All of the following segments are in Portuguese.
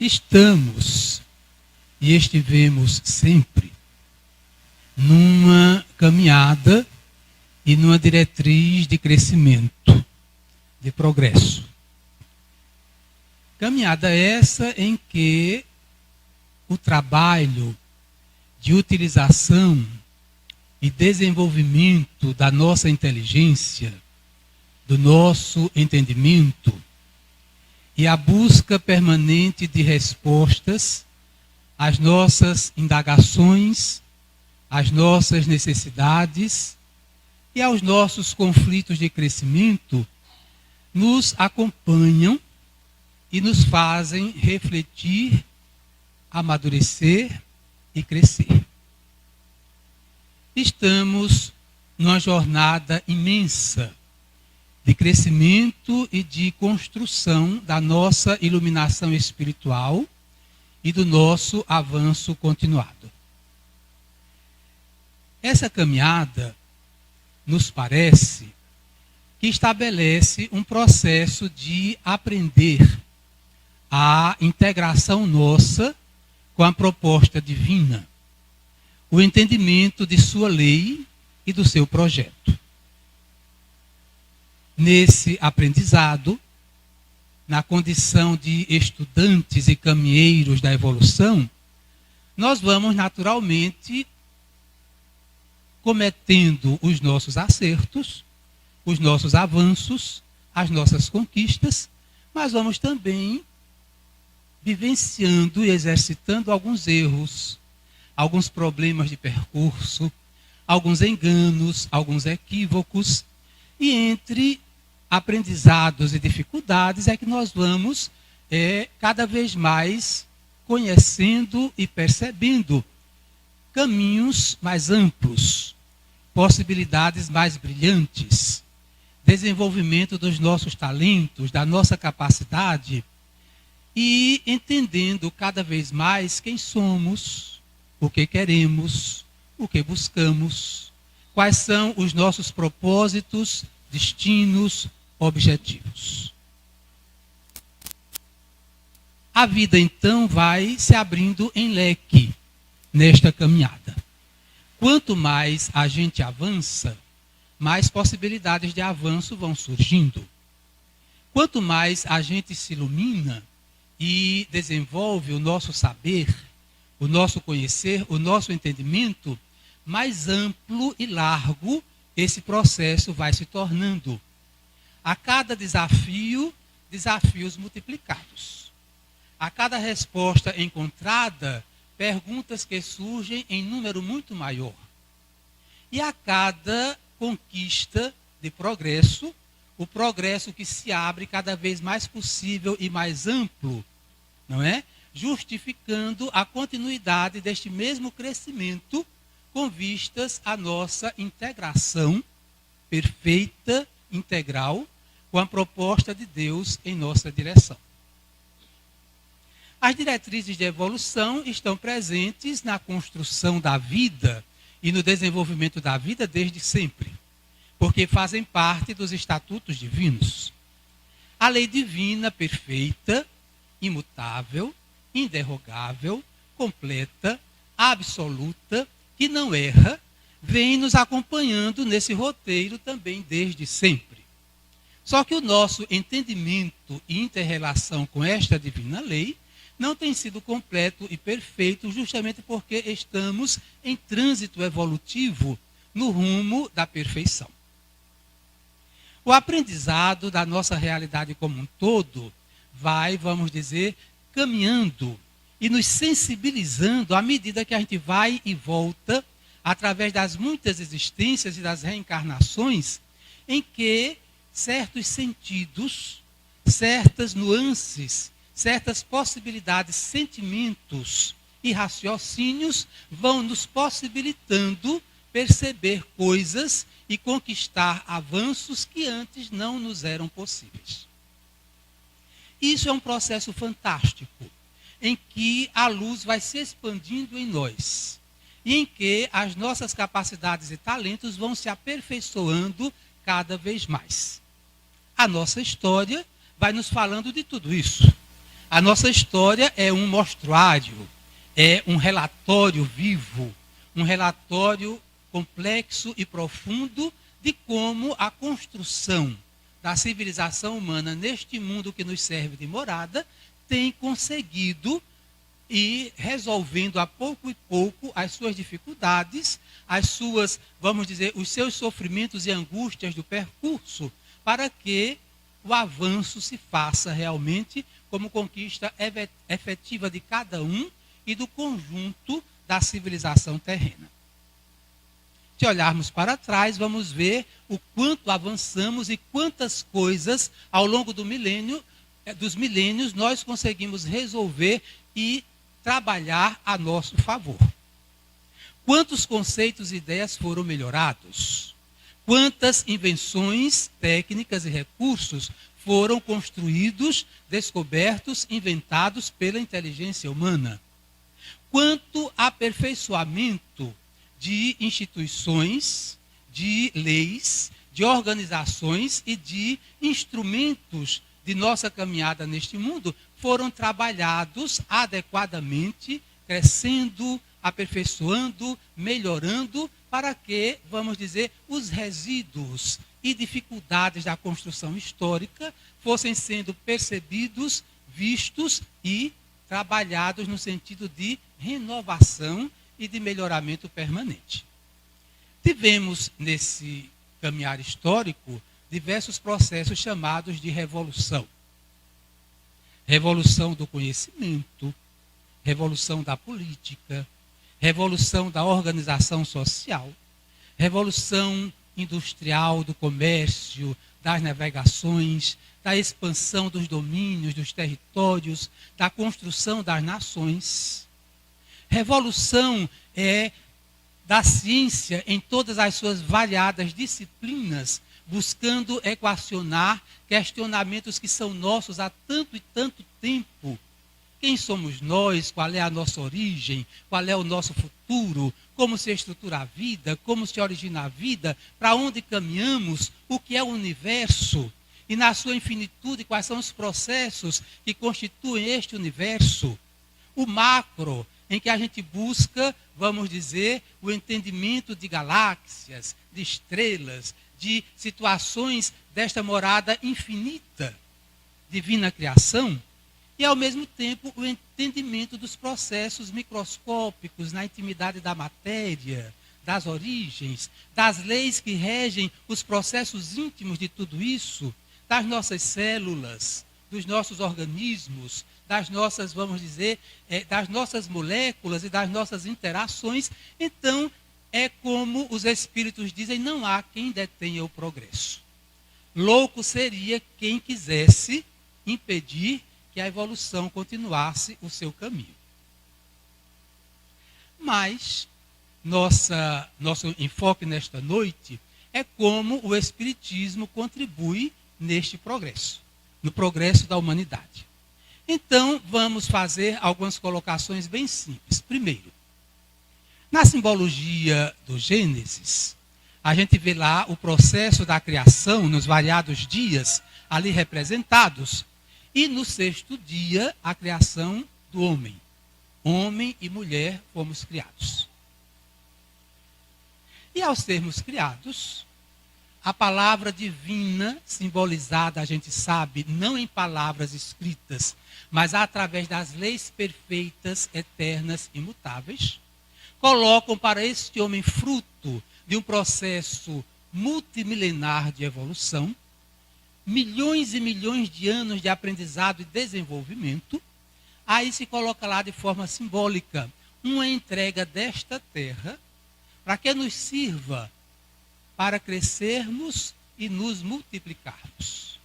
Estamos e estivemos sempre numa caminhada e numa diretriz de crescimento, de progresso. Caminhada essa em que o trabalho de utilização e desenvolvimento da nossa inteligência, do nosso entendimento e a busca permanente de respostas às nossas indagações, às nossas necessidades e aos nossos conflitos de crescimento nos acompanham e nos fazem refletir, amadurecer e crescer. Estamos numa jornada imensa de crescimento e de construção da nossa iluminação espiritual e do nosso avanço continuado. Essa caminhada nos parece que estabelece um processo de aprender a integração nossa com a proposta divina, o entendimento de sua lei e do seu projeto. Nesse aprendizado, na condição de estudantes e caminheiros da evolução, nós vamos naturalmente cometendo os nossos acertos, os nossos avanços, as nossas conquistas, mas vamos também vivenciando e exercitando alguns erros, alguns problemas de percurso, alguns enganos, alguns equívocos, e entre aprendizados e dificuldades é que nós vamos cada vez mais conhecendo e percebendo caminhos mais amplos, possibilidades mais brilhantes, desenvolvimento dos nossos talentos, da nossa capacidade e entendendo cada vez mais quem somos, o que queremos, o que buscamos, quais são os nossos propósitos, destinos, objetivos. A vida, então, vai se abrindo em leque nesta caminhada. Quanto mais a gente avança, mais possibilidades de avanço vão surgindo. Quanto mais a gente se ilumina e desenvolve o nosso saber, o nosso conhecer, o nosso entendimento, mais amplo e largo esse processo vai se tornando. A cada desafio, desafios multiplicados. A cada resposta encontrada, perguntas que surgem em número muito maior. E a cada conquista de progresso, o progresso que se abre cada vez mais possível e mais amplo, não é? Justificando a continuidade deste mesmo crescimento com vistas à nossa integração perfeita, integral, com a proposta de Deus em nossa direção. As diretrizes de evolução estão presentes na construção da vida e no desenvolvimento da vida desde sempre, porque fazem parte dos estatutos divinos. A lei divina perfeita, imutável, inderrogável, completa, absoluta, que não erra, vem nos acompanhando nesse roteiro também desde sempre. Só que o nosso entendimento e inter-relação com esta divina lei não tem sido completo e perfeito justamente porque estamos em trânsito evolutivo no rumo da perfeição. O aprendizado da nossa realidade como um todo vai, vamos dizer, caminhando e nos sensibilizando à medida que a gente vai e volta através das muitas existências e das reencarnações em que certos sentidos, certas nuances, certas possibilidades, sentimentos e raciocínios vão nos possibilitando perceber coisas e conquistar avanços que antes não nos eram possíveis. Isso é um processo fantástico, em que a luz vai se expandindo em nós, e em que as nossas capacidades e talentos vão se aperfeiçoando cada vez mais. A nossa história vai nos falando de tudo isso. A nossa história é um mostruário, é um relatório vivo, um relatório complexo e profundo de como a construção da civilização humana neste mundo que nos serve de morada tem conseguido ir resolvendo a pouco e pouco as suas dificuldades, as suas, vamos dizer, os seus sofrimentos e angústias do percurso, para que o avanço se faça realmente como conquista efetiva de cada um e do conjunto da civilização terrena. Se olharmos para trás, vamos ver o quanto avançamos e quantas coisas ao longo dos milênios nós conseguimos resolver e trabalhar a nosso favor. Quantos conceitos e ideias foram melhorados? Quantas invenções, técnicas e recursos foram construídos, descobertos, inventados pela inteligência humana? Quanto aperfeiçoamento de instituições, de leis, de organizações e de instrumentos de nossa caminhada neste mundo foram trabalhados adequadamente, crescendo, aperfeiçoando, melhorando, para que, vamos dizer, os resíduos e dificuldades da construção histórica fossem sendo percebidos, vistos e trabalhados no sentido de renovação e de melhoramento permanente. Tivemos, nesse caminhar histórico, diversos processos chamados de revolução. Revolução do conhecimento, revolução da política, revolução da organização social, revolução industrial do comércio, das navegações, da expansão dos domínios, dos territórios, da construção das nações. Revolução da ciência em todas as suas variadas disciplinas, buscando equacionar questionamentos que são nossos há tanto e tanto tempo. Quem somos nós? Qual é a nossa origem? Qual é o nosso futuro? Como se estrutura a vida? Como se origina a vida? Para onde caminhamos? O que é o universo? E na sua infinitude, quais são os processos que constituem este universo? O macro, em que a gente busca, vamos dizer, o entendimento de galáxias, de estrelas, de situações desta morada infinita, divina criação, e, ao mesmo tempo, o entendimento dos processos microscópicos na intimidade da matéria, das origens, das leis que regem os processos íntimos de tudo isso, das nossas células, dos nossos organismos, das nossas, vamos dizer, das nossas moléculas e das nossas interações. Então, é como os espíritos dizem, não há quem detenha o progresso. Louco seria quem quisesse impedir que a evolução continuasse o seu caminho. Mas nosso enfoque nesta noite é como o Espiritismo contribui neste progresso, no progresso da humanidade. Então, vamos fazer algumas colocações bem simples. Primeiro, na simbologia do Gênesis, a gente vê lá o processo da criação nos variados dias ali representados. E no sexto dia, a criação do homem. Homem e mulher fomos criados. E ao sermos criados, a palavra divina, simbolizada, a gente sabe, não em palavras escritas, mas através das leis perfeitas, eternas e imutáveis, colocam para este homem fruto de um processo multimilenar de evolução, milhões e milhões de anos de aprendizado e desenvolvimento. Aí se coloca lá de forma simbólica uma entrega desta terra para que nos sirva para crescermos e nos multiplicarmos.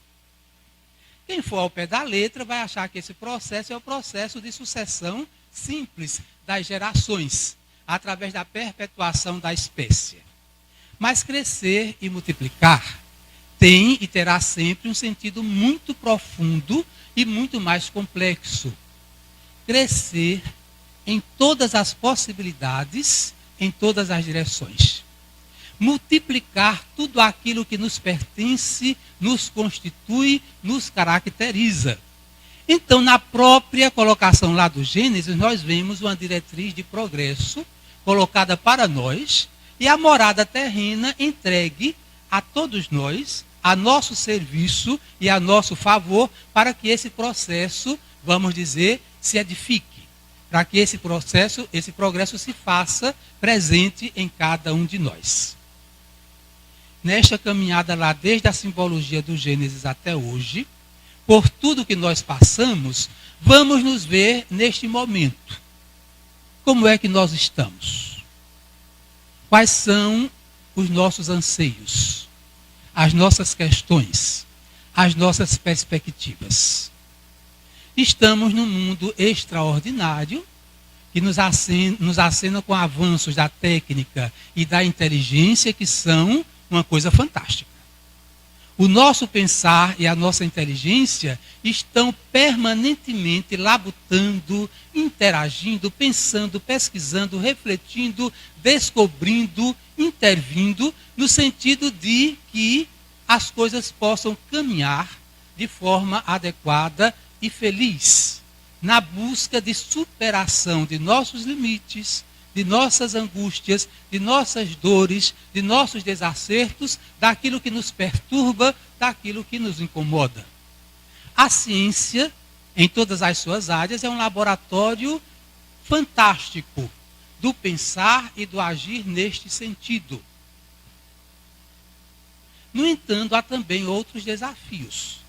Quem for ao pé da letra vai achar que esse processo é o processo de sucessão simples das gerações, através da perpetuação da espécie. Mas crescer e multiplicar tem e terá sempre um sentido muito profundo e muito mais complexo. Crescer em todas as possibilidades, em todas as direções. Multiplicar tudo aquilo que nos pertence, nos constitui, nos caracteriza. Então, na própria colocação lá do Gênesis, nós vemos uma diretriz de progresso colocada para nós e a morada terrena entregue a todos nós, a nosso serviço e a nosso favor, para que esse processo, vamos dizer, se edifique, para que esse processo, esse progresso se faça presente em cada um de nós. Nesta caminhada lá, desde a simbologia do Gênesis até hoje, por tudo que nós passamos, vamos nos ver neste momento. Como é que nós estamos? Quais são os nossos anseios, as nossas questões, as nossas perspectivas? Estamos num mundo extraordinário que nos acena com avanços da técnica e da inteligência que são uma coisa fantástica. O nosso pensar e a nossa inteligência estão permanentemente labutando, interagindo, pensando, pesquisando, refletindo, descobrindo, intervindo, no sentido de que as coisas possam caminhar de forma adequada e feliz, na busca de superação de nossos limites, de nossas angústias, de nossas dores, de nossos desacertos, daquilo que nos perturba, daquilo que nos incomoda. A ciência, em todas as suas áreas, é um laboratório fantástico do pensar e do agir neste sentido. No entanto, há também outros desafios.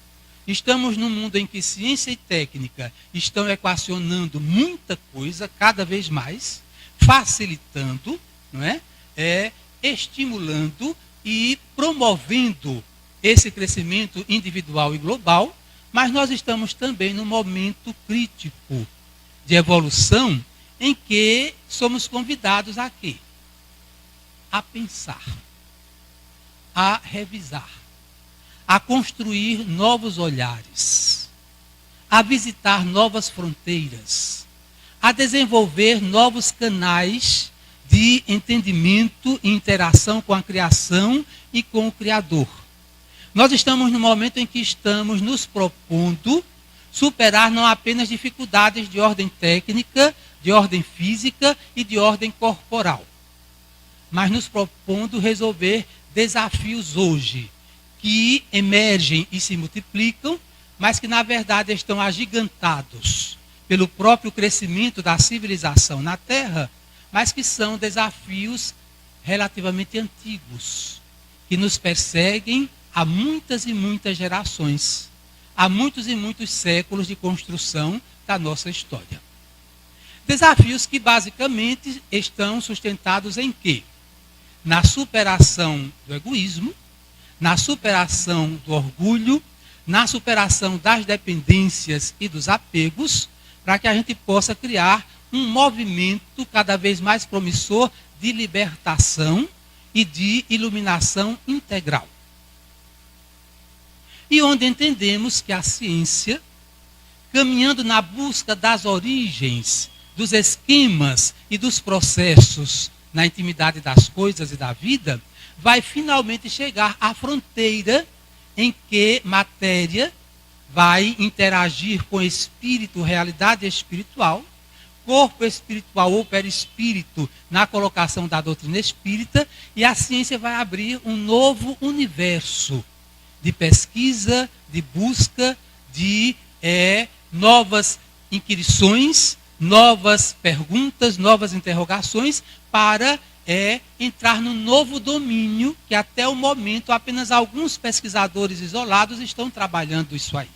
Estamos num mundo em que ciência e técnica estão equacionando muita coisa, cada vez mais, facilitando, não é? Estimulando e promovendo esse crescimento individual e global, mas nós estamos também num momento crítico de evolução em que somos convidados a quê? A pensar, a revisar, a construir novos olhares, a visitar novas fronteiras, a desenvolver novos canais de entendimento e interação com a criação e com o Criador. Nós estamos no momento em que estamos nos propondo superar não apenas dificuldades de ordem técnica, de ordem física e de ordem corporal, mas nos propondo resolver desafios hoje que emergem e se multiplicam, mas que na verdade estão agigantados pelo próprio crescimento da civilização na Terra, mas que são desafios relativamente antigos, que nos perseguem há muitas e muitas gerações, há muitos e muitos séculos de construção da nossa história. Desafios que basicamente estão sustentados em quê? Na superação do egoísmo, na superação do orgulho, na superação das dependências e dos apegos, para que a gente possa criar um movimento cada vez mais promissor de libertação e de iluminação integral. E onde entendemos que a ciência, caminhando na busca das origens, dos esquemas e dos processos na intimidade das coisas e da vida, vai finalmente chegar à fronteira em que matéria vai interagir com espírito, realidade espiritual, corpo espiritual ou perispírito na colocação da doutrina espírita, e a ciência vai abrir um novo universo de pesquisa, de busca, de novas inquirições, novas perguntas, novas interrogações, para entrar num novo domínio que até o momento apenas alguns pesquisadores isolados estão trabalhando isso aí.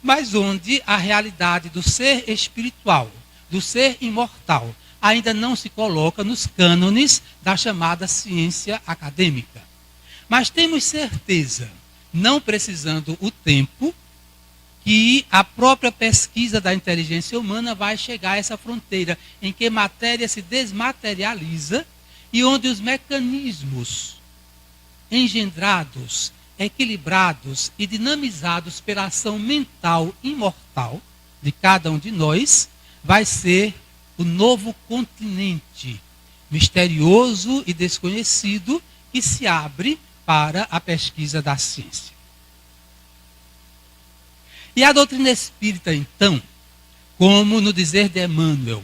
Mas onde a realidade do ser espiritual, do ser imortal, ainda não se coloca nos cânones da chamada ciência acadêmica. Mas temos certeza, não precisando o tempo, que a própria pesquisa da inteligência humana vai chegar a essa fronteira em que matéria se desmaterializa e onde os mecanismos engendrados, equilibrados e dinamizados pela ação mental imortal de cada um de nós, vai ser o novo continente misterioso e desconhecido que se abre para a pesquisa da ciência. E a doutrina espírita, então, como no dizer de Emmanuel,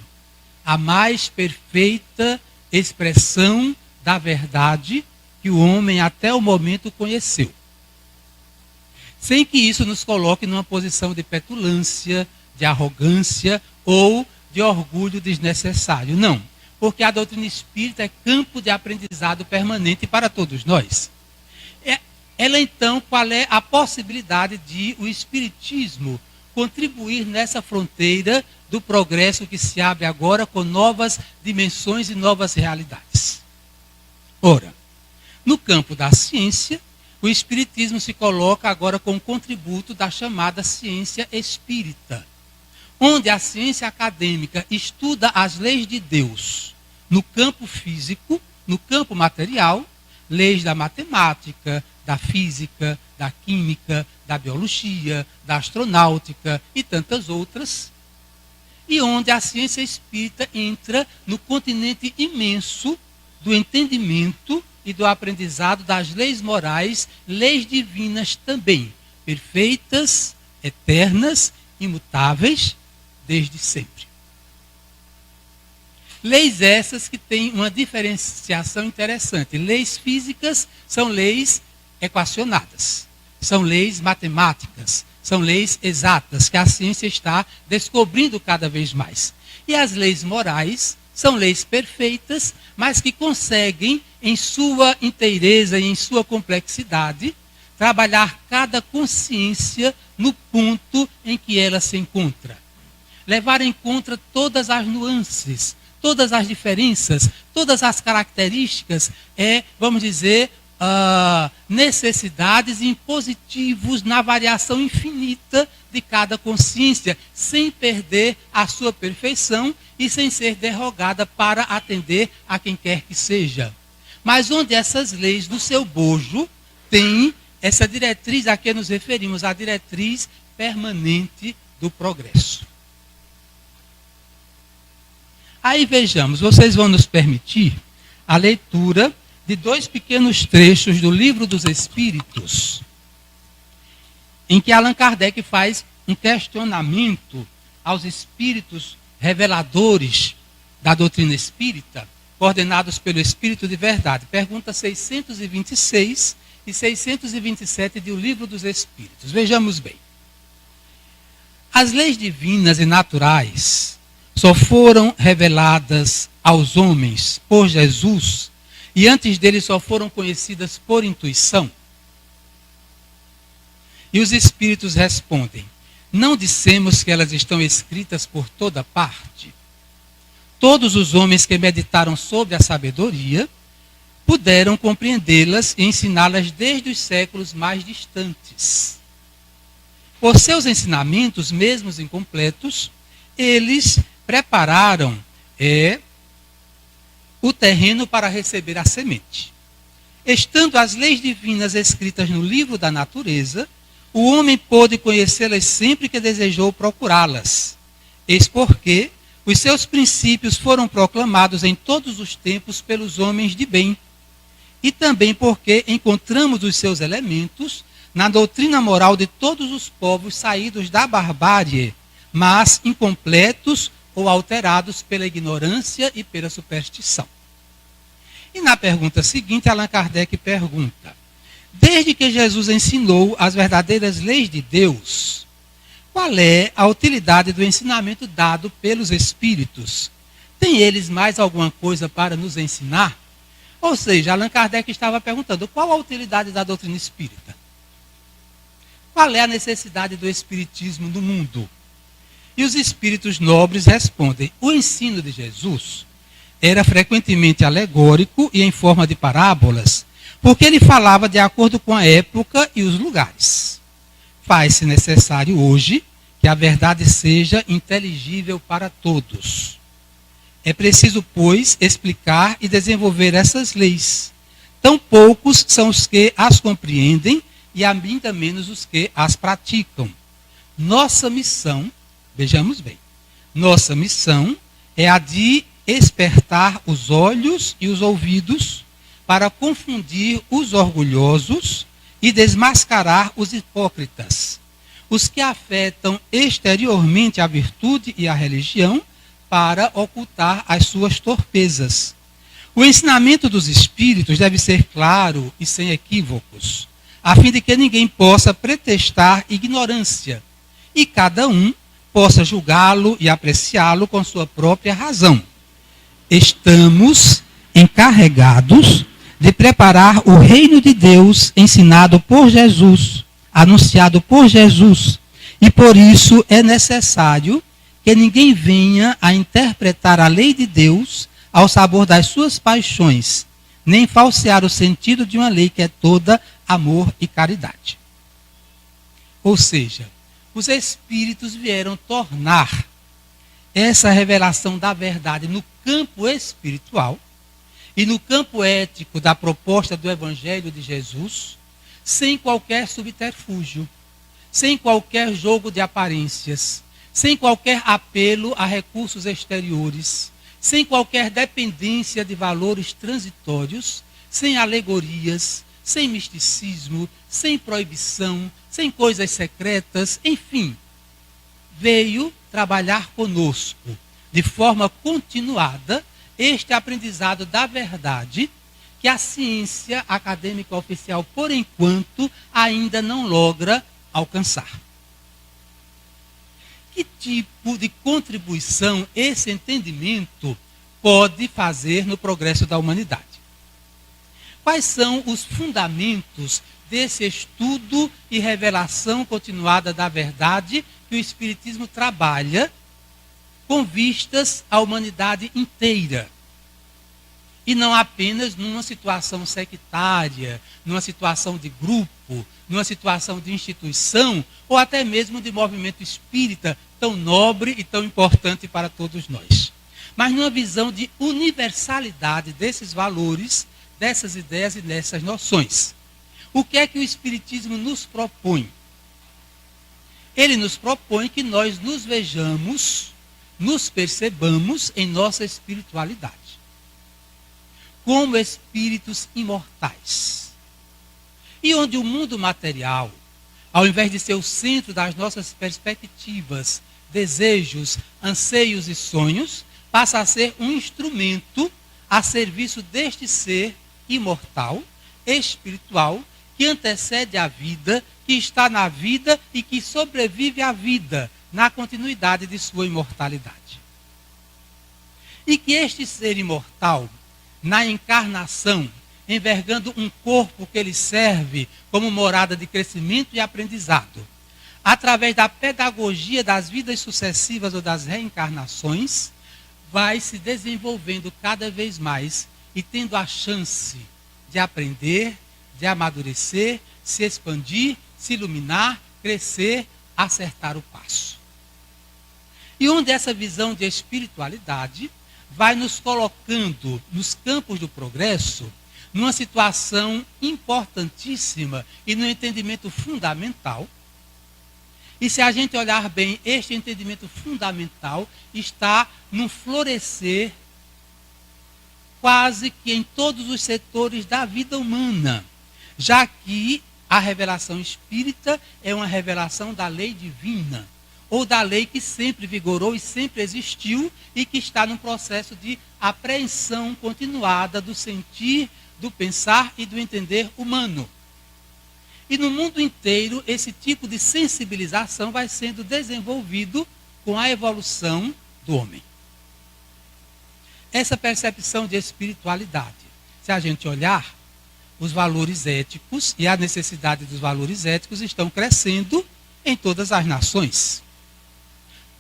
a mais perfeita expressão da verdade que o homem até o momento conheceu. Sem que isso nos coloque numa posição de petulância, de arrogância ou de orgulho desnecessário. Não, porque a doutrina espírita é campo de aprendizado permanente para todos nós. Ela, então, qual é a possibilidade de o espiritismo contribuir nessa fronteira do progresso que se abre agora com novas dimensões e novas realidades? Ora, no campo da ciência, o espiritismo se coloca agora com o contributo da chamada ciência espírita, onde a ciência acadêmica estuda as leis de Deus no campo físico, no campo material, leis da matemática, da física, da química, da biologia, da astronáutica e tantas outras, e onde a ciência espírita entra no continente imenso do entendimento e do aprendizado das leis morais, leis divinas também, perfeitas, eternas, imutáveis, desde sempre. Leis essas que têm uma diferenciação interessante. Leis físicas são leis equacionadas, são leis matemáticas, são leis exatas, que a ciência está descobrindo cada vez mais. E as leis morais são leis perfeitas, mas que conseguem, em sua inteireza e em sua complexidade, trabalhar cada consciência no ponto em que ela se encontra. Levar em conta todas as nuances, todas as diferenças, todas as características, vamos dizer, necessidades e impositivos na variação infinita de cada consciência, sem perder a sua perfeição e sem ser derrogada para atender a quem quer que seja. Mas onde essas leis, no seu bojo, têm essa diretriz a que nos referimos, a diretriz permanente do progresso. Aí vejamos, vocês vão nos permitir a leitura de 2 pequenos trechos do Livro dos Espíritos, em que Allan Kardec faz um questionamento aos espíritos reveladores da doutrina espírita, coordenados pelo Espírito de Verdade. Pergunta 626 e 627 do Livro dos Espíritos. Vejamos bem. As leis divinas e naturais só foram reveladas aos homens por Jesus e antes dele só foram conhecidas por intuição? E os espíritos respondem: não dissemos que elas estão escritas por toda parte? Todos os homens que meditaram sobre a sabedoria puderam compreendê-las e ensiná-las desde os séculos mais distantes. Por seus ensinamentos, mesmo incompletos, eles prepararam o terreno para receber a semente. Estando as leis divinas escritas no livro da natureza, o homem pôde conhecê-las sempre que desejou procurá-las. Eis porque os seus princípios foram proclamados em todos os tempos pelos homens de bem. E também porque encontramos os seus elementos na doutrina moral de todos os povos saídos da barbárie, mas incompletos ou alterados pela ignorância e pela superstição. E na pergunta seguinte, Allan Kardec pergunta: desde que Jesus ensinou as verdadeiras leis de Deus, qual é a utilidade do ensinamento dado pelos Espíritos? Tem eles mais alguma coisa para nos ensinar? Ou seja, Allan Kardec estava perguntando: qual a utilidade da doutrina espírita? Qual é a necessidade do espiritismo no mundo? E os espíritos nobres respondem: o ensino de Jesus era frequentemente alegórico e em forma de parábolas, porque ele falava de acordo com a época e os lugares. Faz-se necessário hoje que a verdade seja inteligível para todos. É preciso, pois, explicar e desenvolver essas leis. Tão poucos são os que as compreendem e ainda menos os que as praticam. Nossa missão, vejamos bem, nossa missão é a de espertar os olhos e os ouvidos para confundir os orgulhosos e desmascarar os hipócritas. os que afetam exteriormente a virtude e a religião para ocultar as suas torpezas. O ensinamento dos espíritos deve ser claro e sem equívocos, a fim de que ninguém possa pretextar ignorância e cada um possa julgá-lo e apreciá-lo com sua própria razão. Estamos encarregados de preparar o reino de Deus ensinado por Jesus, anunciado por Jesus, e por isso é necessário que ninguém venha a interpretar a lei de Deus ao sabor das suas paixões, nem falsear o sentido de uma lei que é toda amor e caridade. Ou seja, os espíritos vieram tornar essa revelação da verdade no campo espiritual e no campo ético da proposta do Evangelho de Jesus, sem qualquer subterfúgio, sem qualquer jogo de aparências, sem qualquer apelo a recursos exteriores, sem qualquer dependência de valores transitórios, sem alegorias, sem misticismo, sem proibição, sem coisas secretas, enfim, veio trabalhar conosco de forma continuada este aprendizado da verdade que a ciência acadêmica oficial, por enquanto, ainda não logra alcançar. Que tipo de contribuição esse entendimento pode fazer no progresso da humanidade? Quais são os fundamentos desse estudo e revelação continuada da verdade que o Espiritismo trabalha com vistas à humanidade inteira? E não apenas numa situação sectária, numa situação de grupo, numa situação de instituição, ou até mesmo de movimento espírita, tão nobre e tão importante para todos nós. Mas numa visão de universalidade desses valores, dessas ideias e dessas noções. O que é que o Espiritismo nos propõe? Ele nos propõe que nós nos vejamos, nos percebamos em nossa espiritualidade como espíritos imortais. E onde o mundo material, ao invés de ser o centro das nossas perspectivas, desejos, anseios e sonhos, passa a ser um instrumento a serviço deste ser imortal, espiritual, que antecede a vida, que está na vida e que sobrevive à vida, na continuidade de sua imortalidade. E que este ser imortal, na encarnação, envergando um corpo que lhe serve como morada de crescimento e aprendizado, através da pedagogia das vidas sucessivas ou das reencarnações, vai se desenvolvendo cada vez mais e tendo a chance de aprender, de amadurecer, se expandir, se iluminar, crescer, acertar o passo. E onde essa visão de espiritualidade vai nos colocando nos campos do progresso, numa situação importantíssima e no entendimento fundamental. E se a gente olhar bem, este entendimento fundamental está num florescer quase que em todos os setores da vida humana, já que a revelação espírita é uma revelação da lei divina, ou da lei que sempre vigorou e sempre existiu e que está num processo de apreensão continuada do sentir, do pensar e do entender humano. E no mundo inteiro, esse tipo de sensibilização vai sendo desenvolvido com a evolução do homem. Essa percepção de espiritualidade, se a gente olhar, os valores éticos e a necessidade dos valores éticos estão crescendo em todas as nações.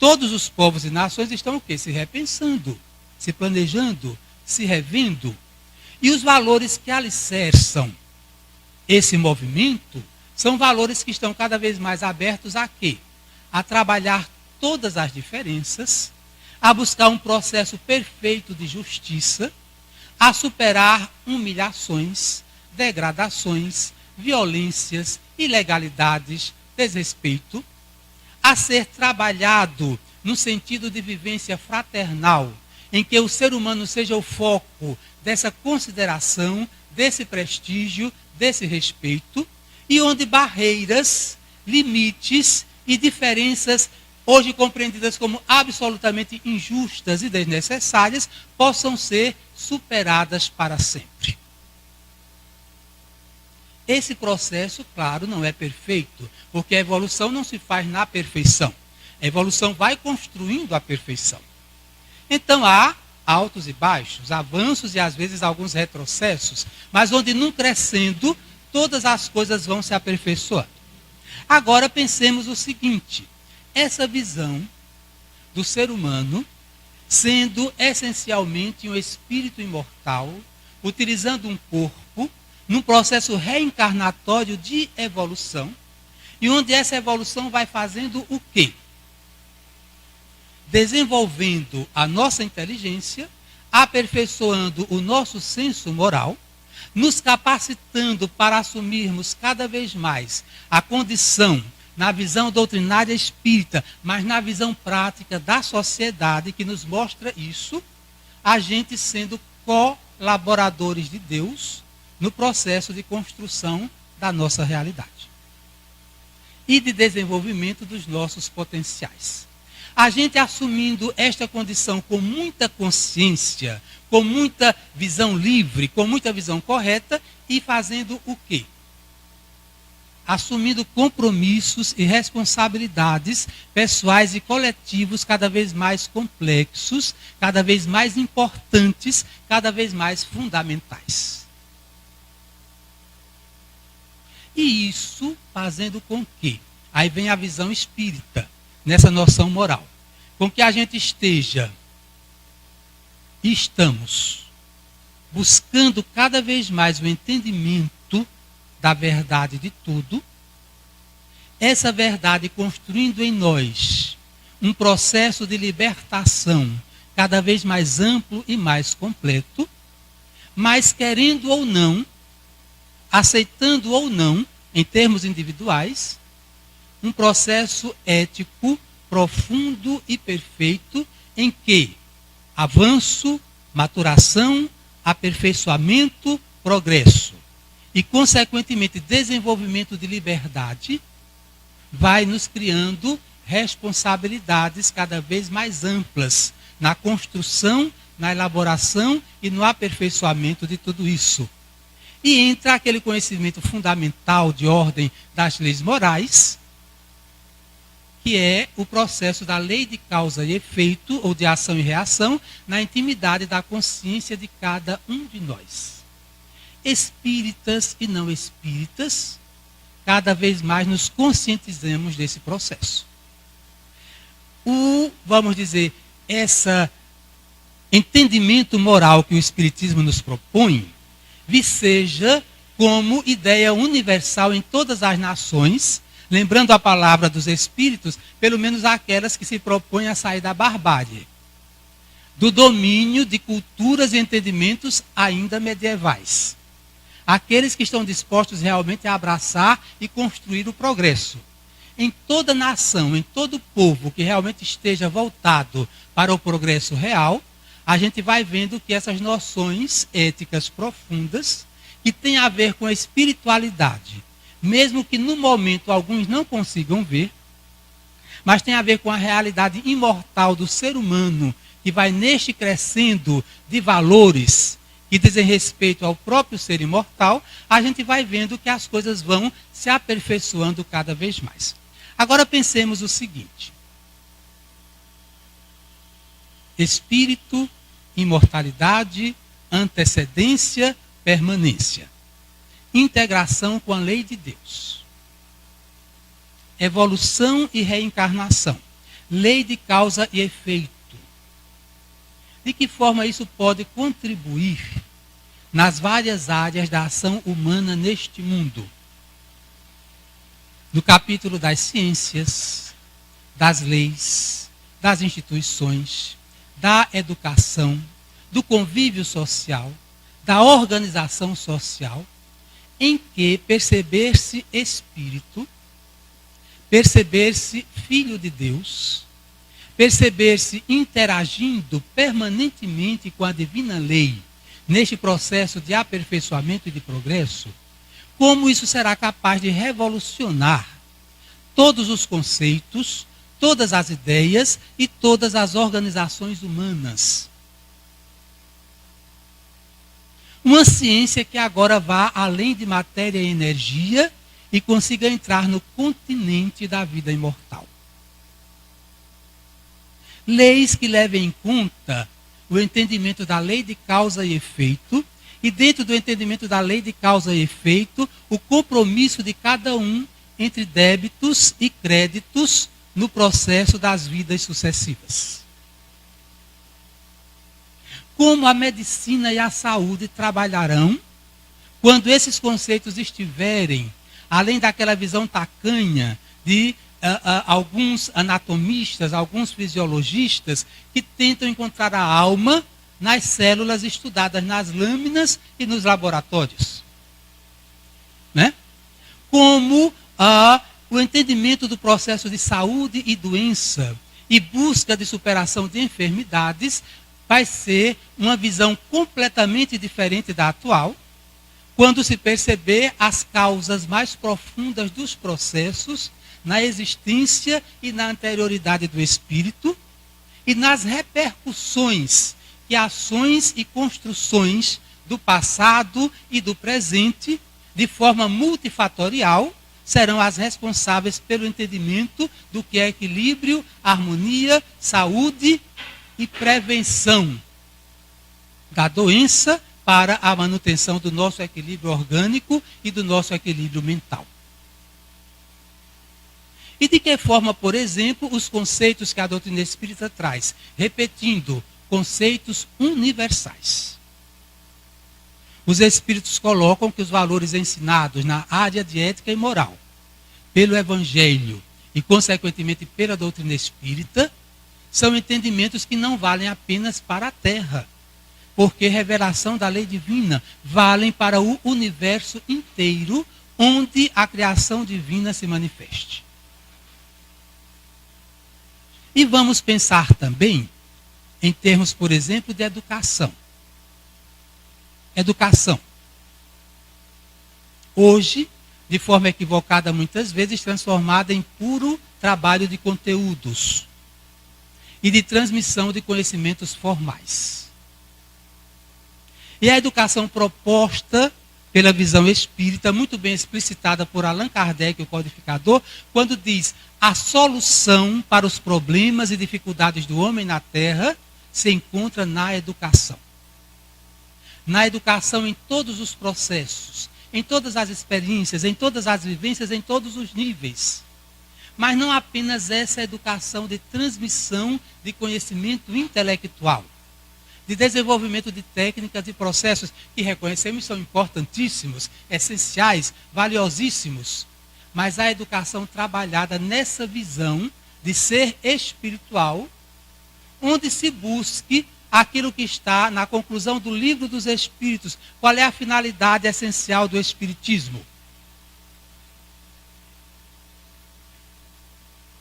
Todos os povos e nações estão o quê? Se repensando, se planejando, se revendo. E os valores que alicerçam esse movimento são valores que estão cada vez mais abertos a quê? A trabalhar todas as diferenças, a buscar um processo perfeito de justiça, a superar humilhações, degradações, violências, ilegalidades, desrespeito, a ser trabalhado no sentido de vivência fraternal, em que o ser humano seja o foco dessa consideração, desse prestígio, desse respeito, e onde barreiras, limites e diferenças hoje compreendidas como absolutamente injustas e desnecessárias possam ser superadas para sempre. Esse processo, claro, não é perfeito, porque a evolução não se faz na perfeição. A evolução vai construindo a perfeição. Então há altos e baixos, avanços e às vezes alguns retrocessos, mas onde num crescendo, todas as coisas vão se aperfeiçoando. Agora pensemos o seguinte, essa visão do ser humano, sendo essencialmente um espírito imortal, utilizando um corpo, num processo reencarnatório de evolução, e onde essa evolução vai fazendo o quê? Desenvolvendo a nossa inteligência, aperfeiçoando o nosso senso moral, nos capacitando para assumirmos cada vez mais a condição, na visão doutrinária espírita, mas na visão prática da sociedade que nos mostra isso, a gente sendo colaboradores de Deus no processo de construção da nossa realidade e de desenvolvimento dos nossos potenciais. A gente assumindo esta condição com muita consciência, com muita visão livre, com muita visão correta e fazendo o quê? Assumindo compromissos e responsabilidades pessoais e coletivos cada vez mais complexos, cada vez mais importantes, cada vez mais fundamentais. E isso fazendo com que, aí vem a visão espírita, nessa noção moral, com que a gente estamos buscando cada vez mais o entendimento da verdade de tudo, essa verdade construindo em nós um processo de libertação cada vez mais amplo e mais completo, mas querendo ou não, aceitando ou não, em termos individuais, um processo ético profundo e perfeito em que avanço, maturação, aperfeiçoamento, progresso e, consequentemente, desenvolvimento de liberdade vai nos criando responsabilidades cada vez mais amplas na construção, na elaboração e no aperfeiçoamento de tudo isso. E entra aquele conhecimento fundamental de ordem das leis morais, que é o processo da lei de causa e efeito, ou de ação e reação, na intimidade da consciência de cada um de nós. Espíritas e não espíritas, cada vez mais nos conscientizamos desse processo. Vamos dizer, esse entendimento moral que o Espiritismo nos propõe, viceja como ideia universal em todas as nações, lembrando a palavra dos espíritos, pelo menos aquelas que se propõem a sair da barbárie, do domínio de culturas e entendimentos ainda medievais. Aqueles que estão dispostos realmente a abraçar e construir o progresso. Em toda nação, em todo povo que realmente esteja voltado para o progresso real, a gente vai vendo que essas noções éticas profundas, que têm a ver com a espiritualidade, mesmo que no momento alguns não consigam ver, mas tem a ver com a realidade imortal do ser humano, que vai neste crescendo de valores que dizem respeito ao próprio ser imortal, a gente vai vendo que as coisas vão se aperfeiçoando cada vez mais. Agora pensemos o seguinte: espírito, imortalidade, antecedência, permanência. Integração com a lei de Deus. Evolução e reencarnação. Lei de causa e efeito. De que forma isso pode contribuir nas várias áreas da ação humana neste mundo? No capítulo das ciências, das leis, das instituições, da educação, do convívio social, da organização social, em que perceber-se espírito, perceber-se filho de Deus, perceber-se interagindo permanentemente com a divina lei, neste processo de aperfeiçoamento e de progresso, como isso será capaz de revolucionar todos os conceitos, todas as ideias e todas as organizações humanas. Uma ciência que agora vá além de matéria e energia e consiga entrar no continente da vida imortal. Leis que levem em conta o entendimento da lei de causa e efeito, e dentro do entendimento da lei de causa e efeito, o compromisso de cada um entre débitos e créditos no processo das vidas sucessivas. Como a medicina e a saúde trabalharão quando esses conceitos estiverem, além daquela visão tacanha de alguns anatomistas, alguns fisiologistas que tentam encontrar a alma nas células estudadas nas lâminas e nos laboratórios. Né? Como o entendimento do processo de saúde e doença e busca de superação de enfermidades vai ser uma visão completamente diferente da atual, quando se perceber as causas mais profundas dos processos na existência e na anterioridade do espírito e nas repercussões que ações e construções do passado e do presente, de forma multifatorial, serão as responsáveis pelo entendimento do que é equilíbrio, harmonia, saúde e prevenção da doença para a manutenção do nosso equilíbrio orgânico e do nosso equilíbrio mental. E de que forma, por exemplo, os conceitos que a doutrina espírita traz? Repetindo, conceitos universais. Os espíritos colocam que os valores ensinados na área de ética e moral, pelo Evangelho e, consequentemente, pela doutrina espírita, são entendimentos que não valem apenas para a Terra, porque revelação da lei divina valem para o universo inteiro, onde a criação divina se manifeste. E vamos pensar também em termos, por exemplo, de educação. Educação. Hoje, de forma equivocada muitas vezes, transformada em puro trabalho de conteúdos e de transmissão de conhecimentos formais. E a educação proposta pela visão espírita, muito bem explicitada por Allan Kardec, o codificador, quando diz: a solução para os problemas e dificuldades do homem na Terra se encontra na educação. Na educação em todos os processos, em todas as experiências, em todas as vivências, em todos os níveis. Mas não apenas essa educação de transmissão de conhecimento intelectual, de desenvolvimento de técnicas e processos que reconhecemos são importantíssimos, essenciais, valiosíssimos, mas a educação trabalhada nessa visão de ser espiritual, onde se busque aquilo que está na conclusão do Livro dos Espíritos. Qual é a finalidade essencial do Espiritismo?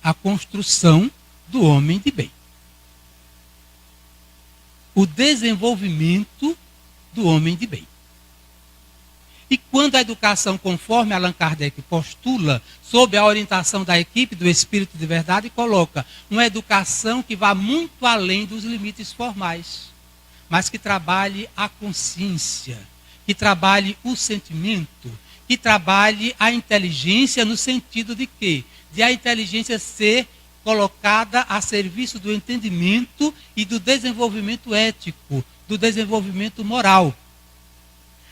A construção do homem de bem. O desenvolvimento do homem de bem. E quando a educação, conforme Allan Kardec postula, sob a orientação da equipe do Espírito de Verdade, coloca uma educação que vá muito além dos limites formais, mas que trabalhe a consciência, que trabalhe o sentimento, que trabalhe a inteligência no sentido de quê? De a inteligência ser colocada a serviço do entendimento e do desenvolvimento ético, do desenvolvimento moral.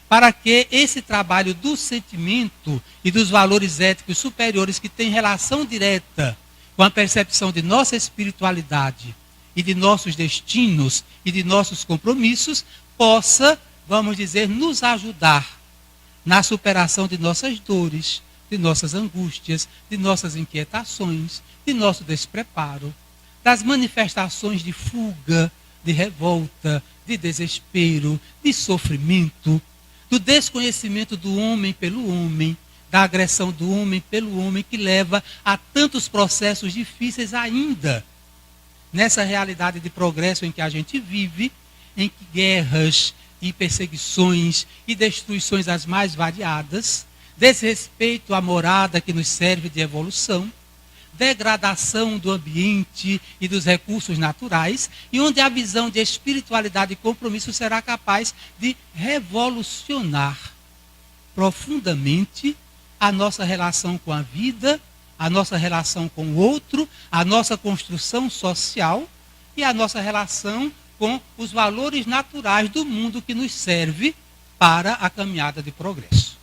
Para que esse trabalho do sentimento e dos valores éticos superiores que tem relação direta com a percepção de nossa espiritualidade e de nossos destinos e de nossos compromissos, possa, vamos dizer, nos ajudar na superação de nossas dores, de nossas angústias, de nossas inquietações, de nosso despreparo, das manifestações de fuga, de revolta, de desespero, de sofrimento, do desconhecimento do homem pelo homem, da agressão do homem pelo homem, que leva a tantos processos difíceis ainda. Nessa realidade de progresso em que a gente vive, em que guerras e perseguições e destruições as mais variadas, desrespeito à morada que nos serve de evolução, degradação do ambiente e dos recursos naturais, e onde a visão de espiritualidade e compromisso será capaz de revolucionar profundamente a nossa relação com a vida, a nossa relação com o outro, a nossa construção social e a nossa relação com os valores naturais do mundo que nos serve para a caminhada de progresso.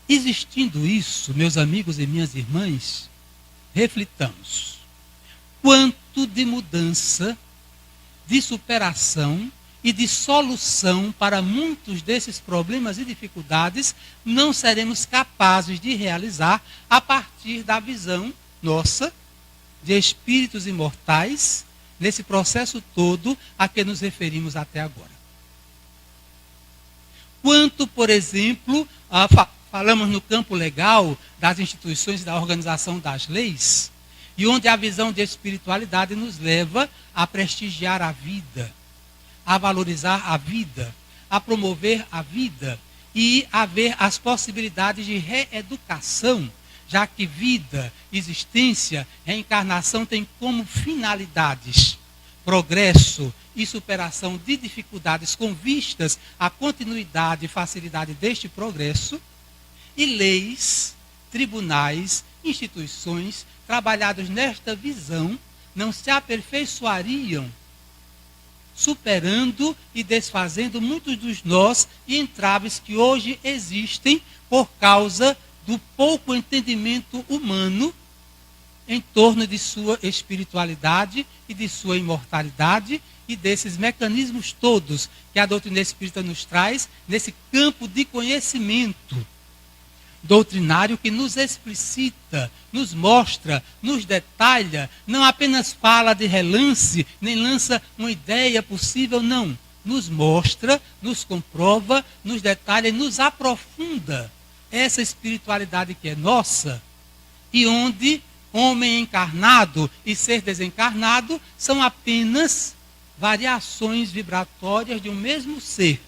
Existindo isso, meus amigos e minhas irmãs, reflitamos. Quanto de mudança, de superação e de solução para muitos desses problemas e dificuldades não seremos capazes de realizar a partir da visão nossa de espíritos imortais nesse processo todo a que nos referimos até agora. Quanto, por exemplo, falamos no campo legal das instituições e da organização das leis, e onde a visão de espiritualidade nos leva a prestigiar a vida, a valorizar a vida, a promover a vida e a ver as possibilidades de reeducação, já que vida, existência, reencarnação têm como finalidades progresso e superação de dificuldades com vistas à continuidade e facilidade deste progresso, e leis, tribunais, instituições trabalhados nesta visão não se aperfeiçoariam superando e desfazendo muitos dos nós e entraves que hoje existem por causa do pouco entendimento humano em torno de sua espiritualidade e de sua imortalidade e desses mecanismos todos que a doutrina espírita nos traz nesse campo de conhecimento doutrinário que nos explicita, nos mostra, nos detalha, não apenas fala de relance, nem lança uma ideia possível, não. Nos mostra, nos comprova, nos detalha e nos aprofunda essa espiritualidade que é nossa e onde homem encarnado e ser desencarnado são apenas variações vibratórias de um mesmo ser,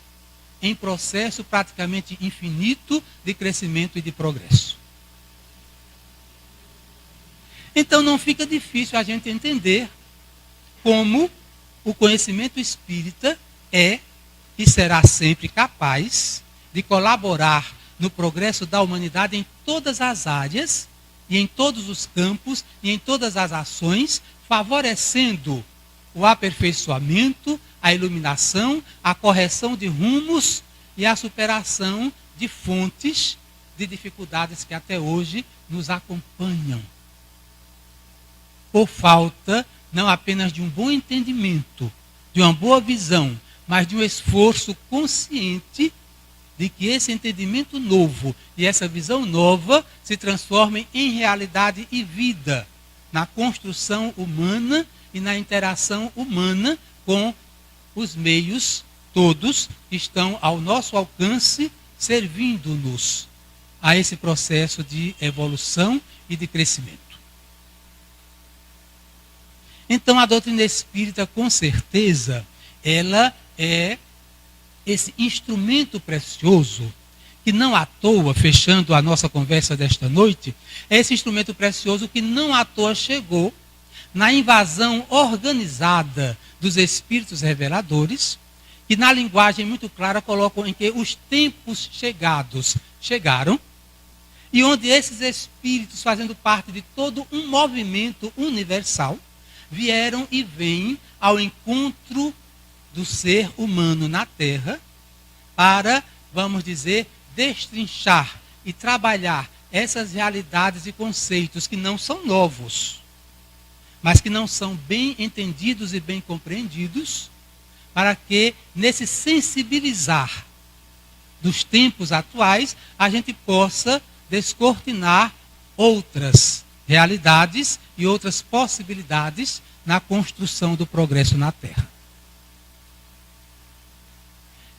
em processo praticamente infinito de crescimento e de progresso. Então não fica difícil a gente entender como o conhecimento espírita é e será sempre capaz de colaborar no progresso da humanidade em todas as áreas e em todos os campos e em todas as ações, favorecendo o aperfeiçoamento, a iluminação, a correção de rumos e a superação de fontes de dificuldades que até hoje nos acompanham. Por falta não apenas de um bom entendimento, de uma boa visão, mas de um esforço consciente de que esse entendimento novo e essa visão nova se transformem em realidade e vida na construção humana e na interação humana com os meios todos que estão ao nosso alcance, servindo-nos a esse processo de evolução e de crescimento. Então, a doutrina espírita, com certeza, ela é esse instrumento precioso, que não à toa, fechando a nossa conversa desta noite, é esse instrumento precioso que não à toa chegou na invasão organizada dos espíritos reveladores, que na linguagem muito clara colocam em que os tempos chegaram, e onde esses espíritos, fazendo parte de todo um movimento universal, vieram e vêm ao encontro do ser humano na Terra para, vamos dizer, destrinchar e trabalhar essas realidades e conceitos que não são novos, mas que não são bem entendidos e bem compreendidos, para que, nesse sensibilizar dos tempos atuais, a gente possa descortinar outras realidades e outras possibilidades na construção do progresso na Terra.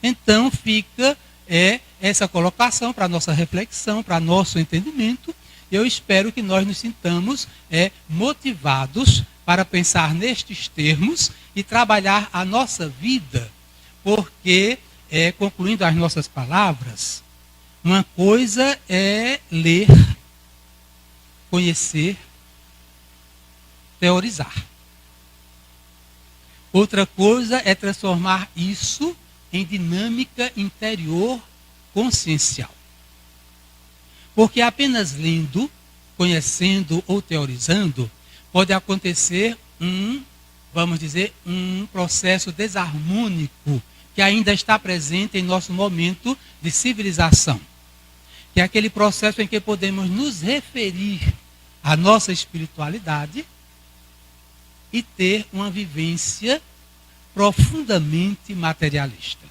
Então fica essa colocação para a nossa reflexão, para nosso entendimento. Eu espero que nós nos sintamos motivados para pensar nestes termos e trabalhar a nossa vida, porque, concluindo as nossas palavras, uma coisa é ler conhecer, teorizar. Outra coisa é transformar isso em dinâmica interior consciencial. Porque apenas lendo, conhecendo ou teorizando, pode acontecer vamos dizer, um processo desarmônico que ainda está presente em nosso momento de civilização. Que é aquele processo em que podemos nos referir à nossa espiritualidade e ter uma vivência profundamente materialista.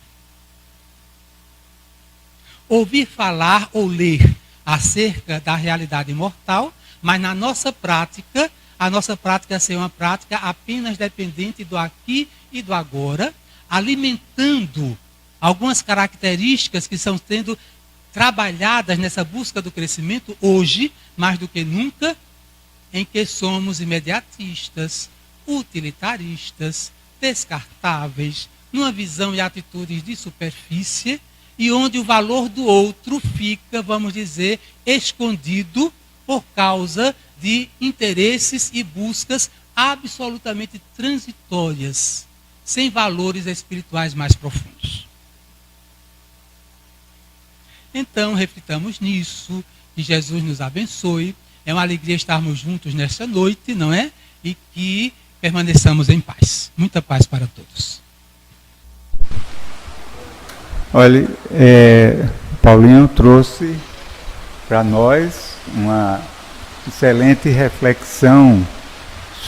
Ouvir falar ou ler acerca da realidade imortal, mas na nossa prática, a nossa prática ser uma prática apenas dependente do aqui e do agora, alimentando algumas características que estão sendo trabalhadas nessa busca do crescimento hoje, mais do que nunca, em que somos imediatistas, utilitaristas, descartáveis, numa visão e atitudes de superfície, e onde o valor do outro fica, vamos dizer, escondido por causa de interesses e buscas absolutamente transitórias, sem valores espirituais mais profundos. Então, reflitamos nisso, que Jesus nos abençoe. É uma alegria estarmos juntos nesta noite, não é? E que permaneçamos em paz. Muita paz para todos. Olha, Paulinho trouxe para nós uma excelente reflexão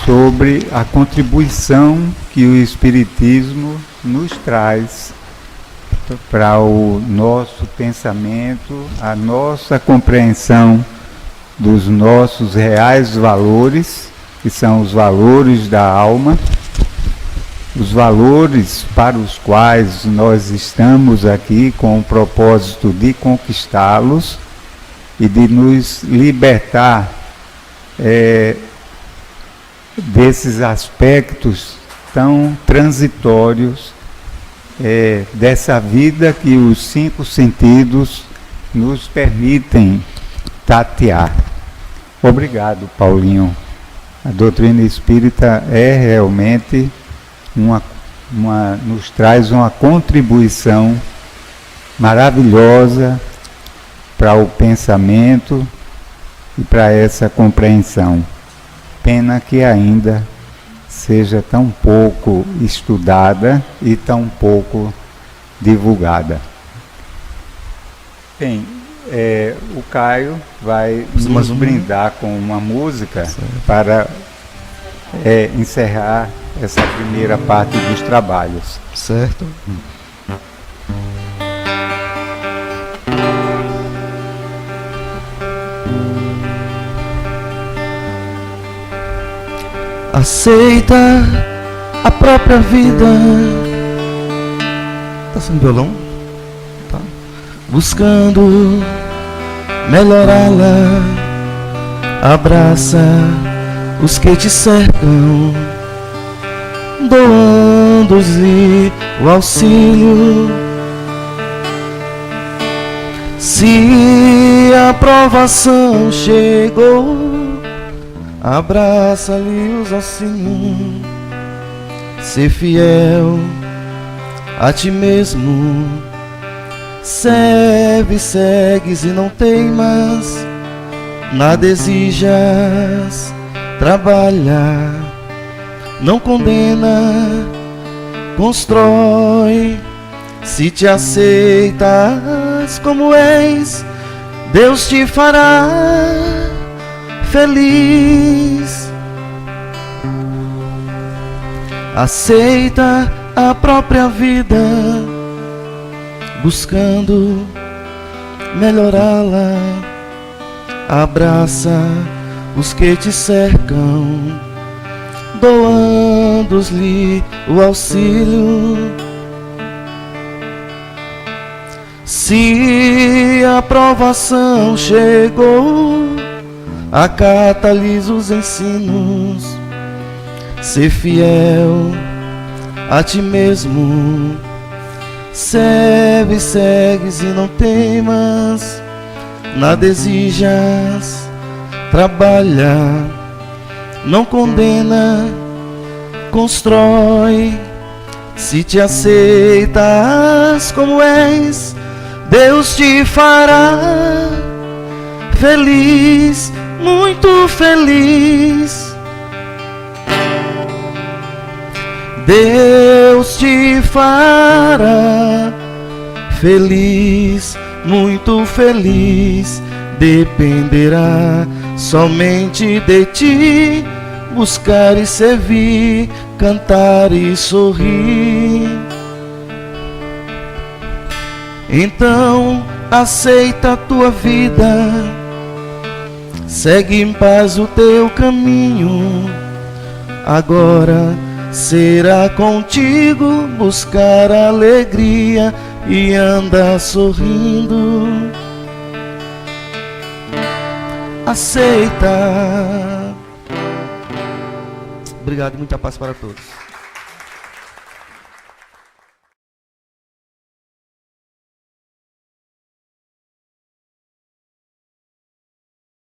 sobre a contribuição que o Espiritismo nos traz para o nosso pensamento, a nossa compreensão dos nossos reais valores, que são os valores da alma, os valores para os quais nós estamos aqui com o propósito de conquistá-los e de nos libertar desses aspectos tão transitórios dessa vida que os 5 sentidos nos permitem tatear. Obrigado, Paulinho. A doutrina espírita é realmente nos traz uma contribuição maravilhosa para o pensamento e para essa compreensão. Pena que ainda seja tão pouco estudada e tão pouco divulgada. Bem, o Caio vai nos brindar com uma música para encerrar essa primeira parte dos trabalhos. Certo. Aceita a própria vida. Tá sendo violão? Tá. Buscando melhorá-la. Abraça os que te cercam, doando-lhe o auxílio. Se a provação chegou, abraça-lhe os ossinhos. Ser fiel a ti mesmo. Serve, segues e não teimas. Nada exijas. Trabalha, não condena, constrói. Se te aceitas como és, Deus te fará feliz. Aceita a própria vida, buscando melhorá-la. Abraça os que te cercam, doando-lhe o auxílio. Se a provação chegou, acata-lhes os ensinos. Ser fiel a ti mesmo. Serve, segues e não temas. Nada exijas. trabalha, não condena, constrói. Se te aceitas como és, Deus te fará feliz, muito feliz. Deus te fará feliz, muito feliz. Dependerá somente de ti, buscar e servir, cantar e sorrir. Então aceita a tua vida, segue em paz o teu caminho. Agora será contigo buscar alegria e andar sorrindo. Aceita. Obrigado e muita paz para todos.